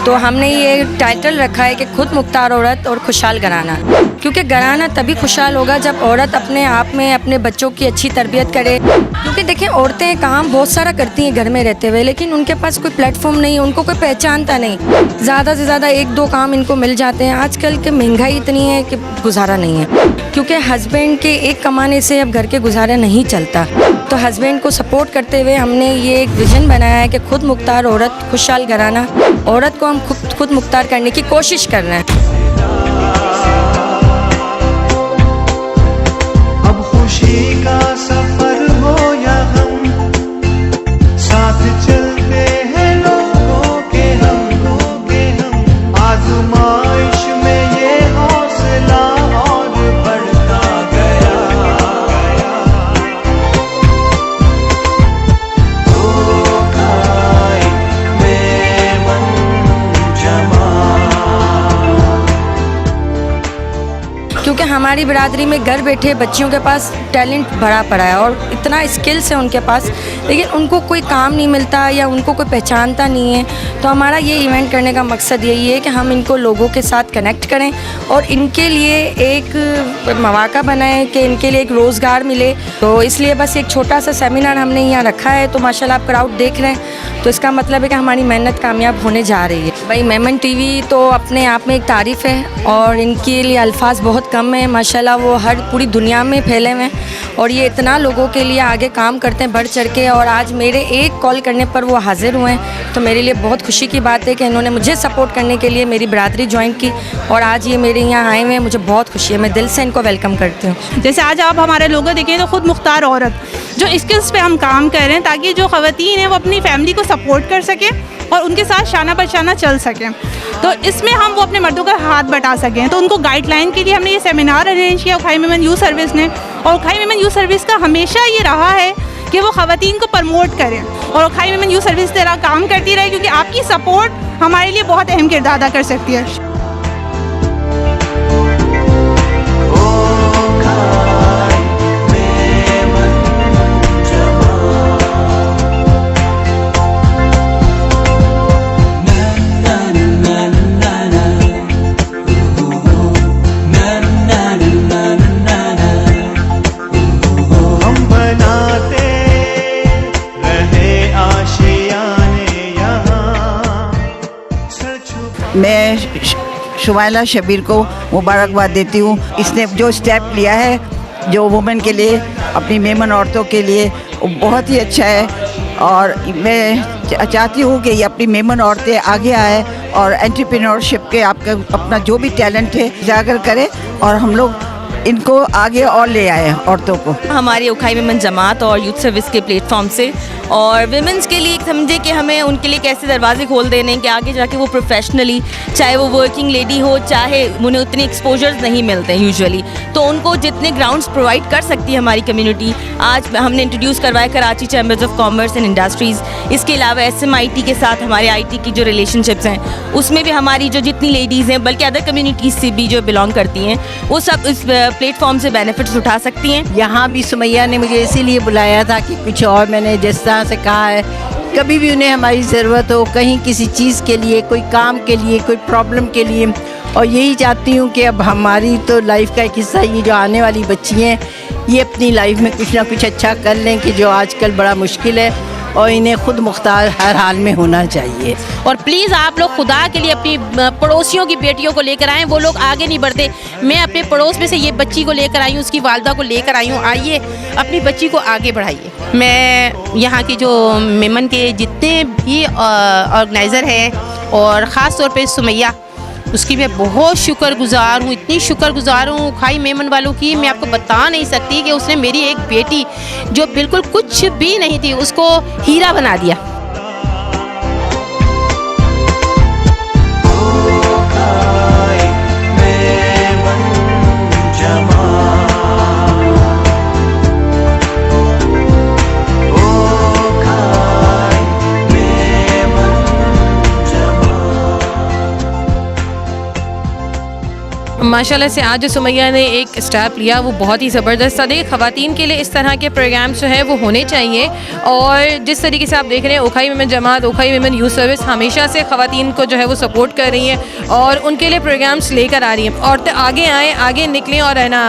तो हमने ये टाइटल रखा है कि खुद मुख्तार औरत और खुशहाल घराना, क्योंकि घराना तभी खुशहाल होगा जब औरत अपने आप में अपने बच्चों की अच्छी तरबियत करे। क्योंकि देखें, औरतें काम बहुत सारा करती हैं घर में रहते हुए, लेकिन उनके पास कोई प्लेटफॉर्म नहीं, उनको कोई पहचानता नहीं। ज़्यादा से ज़्यादा 1-2 काम इनको मिल जाते हैं। आजकल की महंगाई इतनी है कि गुजारा नहीं है, क्योंकि हस्बैंड के एक कमाने से अब घर के गुजारा नहीं चलता। तो हस्बैंड को सपोर्ट करते हुए हमने ये एक विज़न बनाया है कि खुद मुख्तार औरत खुशहाल घराना। औरत को हम खुद मुख्तार करने की कोशिश कर रहे हैं। अब खुशी का सफर हो या हम साथ चलते हैं लोगों के हम आजमाइश में ये हौसला और बढ़ता गया। तो खाए मेमन जमा, क्योंकि हमारी बिरादरी में घर बैठे बच्चियों के पास टैलेंट भरा पड़ा है और इतना स्किल्स है उनके पास, लेकिन उनको कोई काम नहीं मिलता या उनको कोई पहचानता नहीं है। तो हमारा ये इवेंट करने का मकसद यही है कि हम इनको लोगों के साथ कनेक्ट करें और इनके लिए एक मौका बनाएं कि इनके लिए एक रोज़गार मिले। तो इसलिए बस एक छोटा सा सेमिनार हमने यहाँ रखा है। तो माशाल्लाह आप क्राउड देख रहे हैं, तो इसका मतलब है कि हमारी मेहनत कामयाब होने जा रही है। भाई मेमन टीवी तो अपने आप में एक तारीफ़ है और इनके लिए अल्फाज बहुत कम है। माशाल्लाह वो हर पूरी दुनिया में फैले हुए हैं और ये इतना लोगों के लिए आगे काम करते हैं बढ़ चढ़ के। और आज मेरे एक कॉल करने पर वो हाज़िर हुए हैं, तो मेरे लिए बहुत खुशी की बात है कि इन्होंने मुझे सपोर्ट करने के लिए मेरी बिरादरी ज्वाइन की और आज ये मेरे यहाँ आए हुए हैं। मुझे बहुत खुशी है, मैं दिल से इनको वेलकम करती हूँ। जैसे आज आप हमारे लोगों देखें तो खुद मुख्तार औरत जो स्किल्स पे हम काम कर रहे हैं ताकि जो ख़वातीन हैं वो अपनी फैमिली को सपोर्ट कर सकें और उनके साथ शाना बशाना चल सकें। तो इसमें हम वो अपने मर्दों का हाथ बटा सकें। तो उनको गाइडलाइन के लिए हमने ये सेमिनार अरेंज किया खाई मेमन यूथ सर्विस ने। और खाई मेमन यूथ सर्विस का हमेशा ये रहा है कि वो ख़वातीन को प्रमोट करें और खाई मेमन यूथ सर्विस तरह काम करती रहे, क्योंकि आपकी सपोर्ट हमारे लिए बहुत अहम किरदार अदा कर सकती है। मैं शुमाइला शबीर को मुबारकबाद देती हूँ। इसने जो स्टेप लिया है जो वुमेन के लिए, अपनी मेमन औरतों के लिए, वो बहुत ही अच्छा है। और मैं चाहती हूँ कि ये अपनी मेमन औरतें आगे आए और एंटरप्रेन्योरशिप के आपका अपना जो भी टैलेंट है उजागर करें और हम लोग इनको आगे और ले आए औरतों को। हमारी उखाई मेमन जमात और यूथ सर्विस के प्लेटफॉर्म से और विमेंस के लिए समझे कि हमें उनके लिए कैसे दरवाजे खोल देने कि आगे जाके वो प्रोफेशनली, चाहे वो वर्किंग लेडी हो, चाहे उन्हें उतने एक्सपोजर्स नहीं मिलते हैं यूजुअली, तो उनको जितने ग्राउंड्स प्रोवाइड कर सकती है हमारी कम्युनिटी। आज हमने इंट्रोड्यूस करवाया Karachi chambers of commerce and industries. इसके अलावा SMIT के साथ हमारे IT की जो रिलेशनशिप्स हैं उसमें भी हमारी जो जितनी लेडीज़ हैं, बल्कि अदर कम्युनिटीज़ से भी जो बिलोंग करती हैं, वो सब इस प्लेटफॉर्म से बेनिफिट्स उठा सकती हैं। यहाँ भी सुमैया ने मुझे इसीलिए बुलाया था कि कुछ और, मैंने जिस तरह से कहा है कभी भी उन्हें हमारी ज़रूरत हो, कहीं किसी चीज़ के लिए, कोई काम के लिए, कोई प्रॉब्लम के लिए, और यही चाहती हूँ कि अब हमारी तो लाइफ का एक हिस्सा, ये जो आने वाली बच्ची हैं ये अपनी लाइफ में कुछ ना कुछ अच्छा कर लें, कि जो आजकल बड़ा मुश्किल है और इन्हें खुद मुख्तार हर हाल में होना चाहिए। और प्लीज़ आप लोग खुदा के लिए अपनी पड़ोसियों की बेटियों को लेकर आएँ, वो लोग आगे नहीं बढ़ते। मैं अपने पड़ोस में से ये बच्ची को लेकर आई हूँ, उसकी वालदा को लेकर आई हूँ, आइए अपनी बच्ची को आगे बढ़ाइए। मैं यहाँ की जो मेमन के जितने भी ऑर्गेनाइज़र हैं और ख़ास तौर पे सुमैया, उसकी मैं बहुत शुक्रगुज़ार हूँ, इतनी शुक्रगुज़ार हूँ खाई मेमन वालों की, मैं आपको बता नहीं सकती कि उसने मेरी एक बेटी जो बिल्कुल कुछ भी नहीं थी उसको हीरा बना दिया। माशाल्लाह से आज जो सुमैया ने एक स्टेप लिया वो बहुत ही ज़बरदस्त था। देखिए ख़वातीन के लिए इस तरह के प्रोग्राम्स जो है वो होने चाहिए, और जिस तरीके से आप देख रहे हैं ओखाई वुमेन जमात, ओखाई वुमेन यूथ सर्विस हमेशा से ख़वातीन को जो है वो सपोर्ट कर रही हैं और उनके लिए प्रोग्राम्स लेकर आ रही हैं। औरतें आगे आएँ, आगे निकलें और है ना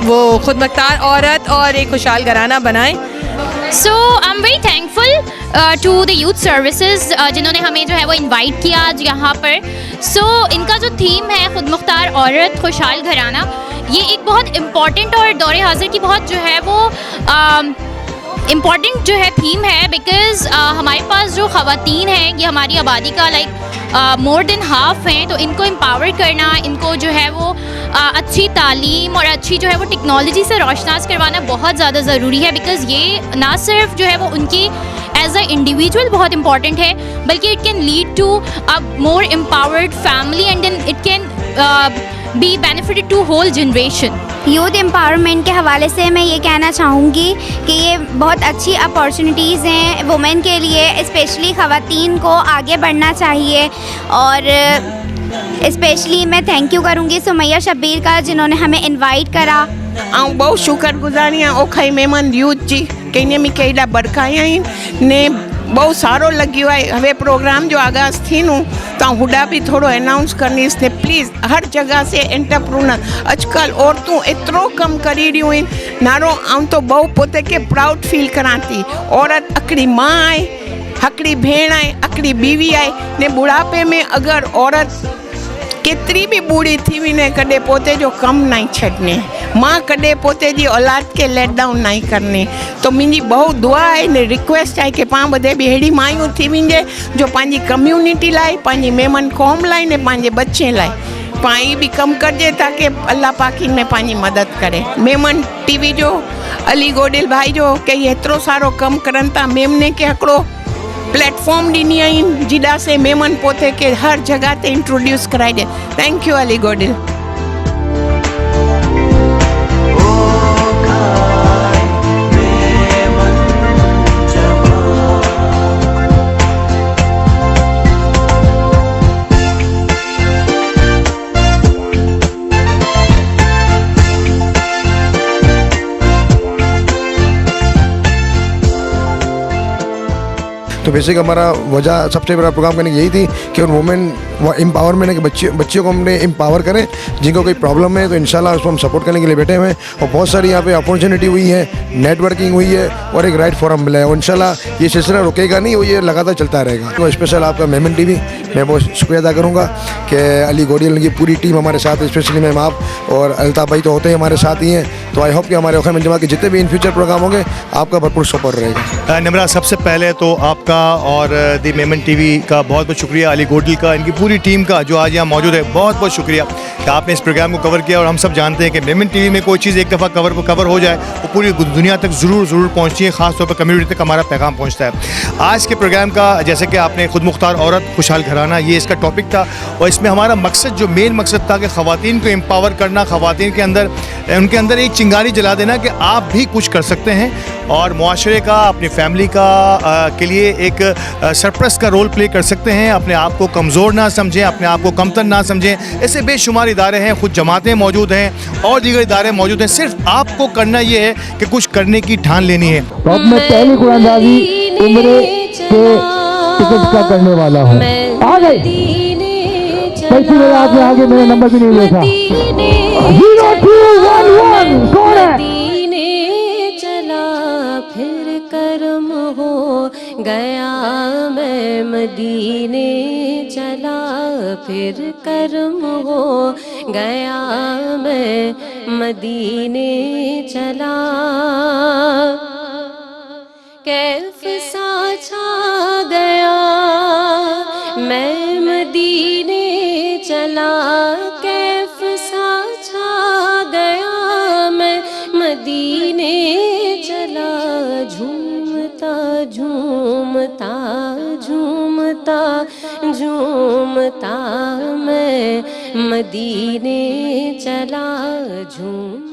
वो खुद मुख्तार औरत और एक खुशहाल घराना बनाएँ। So I am very thankful to the youth services जिन्होंने हमें जो है वो इनवाइट किया आज यहाँ पर। सो इनका जो थीम है खुद मुख्तार औरत खुशहाल घराना, ये एक बहुत इम्पॉर्टेंट और दौरे हाजिर की बहुत जो है वो इम्पॉर्टेंट जो है थीम है, बिकॉज़ हमारे पास जो ख़वातीन हैं ये हमारी आबादी का मोर देन हाफ हैं, तो इनको एम्पावर करना, इनको जो है वो अच्छी तालीम और अच्छी जो है वो टेक्नोलॉजी से रोशनास करवाना बहुत ज़्यादा ज़रूरी है, बिकॉज़ ये ना सिर्फ जो है वो उनकी एज अ इंडिविजुअल बहुत इंपॉर्टेंट है, बल्कि it can lead to a more empowered family and then it can be benefited to whole generation. Youth empowerment के हवाले से मैं ये कहना चाहूँगी कि ये बहुत अच्छी अपॉर्चुनिटीज़ हैं वुमेन के लिए, स्पेशली ख़वातीन को आगे बढ़ना चाहिए। और स्पेशली मैं थैंक यू करूँगी सुमैया शब्बीर का जिन्होंने हमें इनवाइट करा। ऐं बहुत शुक्रगुज़ारी आहियां ओखाई मेमन यूथ जी कि इन में केॾा बरकाया आहिनि ने बहुत सारो लॻियो आहे। हवे प्रोग्राम जो आगाज़ थींदो तव्हां हुॾा बि थोरो अनाउंस करनीस थे प्लीज़। हर जगह से एंटरप्रूनर अॼुकल्ह औरतूं एतिरो कमु करे रहियूं आहिनि, नारो आउं तो बहु पुत खे प्राउड फील करां थी। औरत हिकिड़ी मां आहे, हिकिड़ी भेण आहे, हिकिड़ी बीवी आहे ने बुढ़ापे में अगरि औरत केतिरी बि बूढ़ी थी वञे कॾहिं पोते जो कमु नहीं छॾने, मां कॾहिं पोते जी औलाद के लेट डाउन नहीं करनी। तो मुंहिंजी बहुत दुआ आहे ने रिक्वेस्ट आहे कि पाण ॿधे बि अहिड़ी मायूं थी वञे जो पंहिंजी कम्यूनिटी लाइ, पंहिंजी मेमन क़ौम लाइ ने पंहिंजे बच्चे लाइ पाण ई बि कमु कजे ताकि अल्लाह पाक में पंहिंजी मदद करे। मेमन टीवी जो अली गोडिल भाई जो कई एतिरो सारो कमु करनि था, मेमने के हिकिड़ो प्लेटफॉर्म ॾिनी आहिनि जिॾा से मेमन पोते के हर जगह ते इंट्रोड्यूस कराए ॾे। Thank you Ali Godil. तो बेसिक हमारा वजह सबसे बड़ा प्रोग्राम करने की यही थी कि उन वुमेन एम्पावरमेंट है कि बच्चियों को हमने एम्पावर करें, जिनको कोई प्रॉब्लम है तो इंशाल्लाह उसको हम सपोर्ट करने के लिए बैठे हुए हैं। और बहुत सारी यहाँ पे अपॉर्चुनिटी हुई है, नेटवर्किंग हुई है और एक राइट फोरम मिला है। और इंशाल्लाह ये सिलसिला रुकेगा नहीं, वो ये लगातार चलता रहेगा। तो स्पेशल आपका मेमन टीवी मैं बहुत शुक्रिया अदा करूँगा कि अली गोडियल की पूरी टीम हमारे साथ है, स्पेशली मैम आप और अल्ताफ़ भाई तो होते ही हमारे साथ ही हैं। तो आई होप कि हमारे ओखाई मेमन जमात के जितने भी इन फ्यूचर प्रोग्राम होंगे आपका भरपूर सपोर्ट रहेगा। निमरा, सबसे पहले तो आपका और दी मेमन टीवी का बहुत बहुत शुक्रिया, अली गोडिल का, इनकी पूरी टीम का जो आज यहाँ मौजूद है, बहुत बहुत शुक्रिया कि आपने इस प्रोग्राम को कवर किया। और हम सब जानते हैं कि मेमन टीवी में कोई चीज़ एक दफ़ा कवर हो जाए वो पूरी दुनिया तक ज़रूर पहुँचती है, ख़ासतौर पर कम्युनिटी तक हमारा पैगाम पहुँचता है। आज के प्रोग्राम का जैसे कि आपने खुद मुख्तार औरत खुशहाल घराना, ये इसका टॉपिक था और इसमें हमारा मकसद जो मेन मकसद था कि ख़वातीन को एम्पावर करना, ख़वातीन के अंदर उनके अंदर एक चिंगारी जला देना कि आप भी कुछ कर सकते हैं और मुआशरे का, अपनी फैमिली का के लिए एक सरप्रस्त का रोल प्ले कर सकते हैं। अपने आप को कमज़ोर ना समझें, अपने आप को कमतर ना समझें। ऐसे बेशुमार इदारे हैं, खुद जमातें मौजूद हैं और दीगर इदारे मौजूद हैं। सिर्फ आपको करना ये है कि कुछ करने की ठान लेनी है। तो मैं पहली कुरानदाजी उम्र के टिकट का करने वाला हूँ। आ गए पैसे मेरे हाथ में, आगे मेरा नंबर भी नहीं देखा। 0211 कौन है? फिर कर्म हो गया, मैं मदीने चला फिर कर्म हो गया, मैं मदीने चला। कैफ सा छा गया, मैं मदीने चला, कैफ सा छा गया, मैं मदीने चला। झूमता झूमता झूमता झूमता मैं मदीने चला, झूम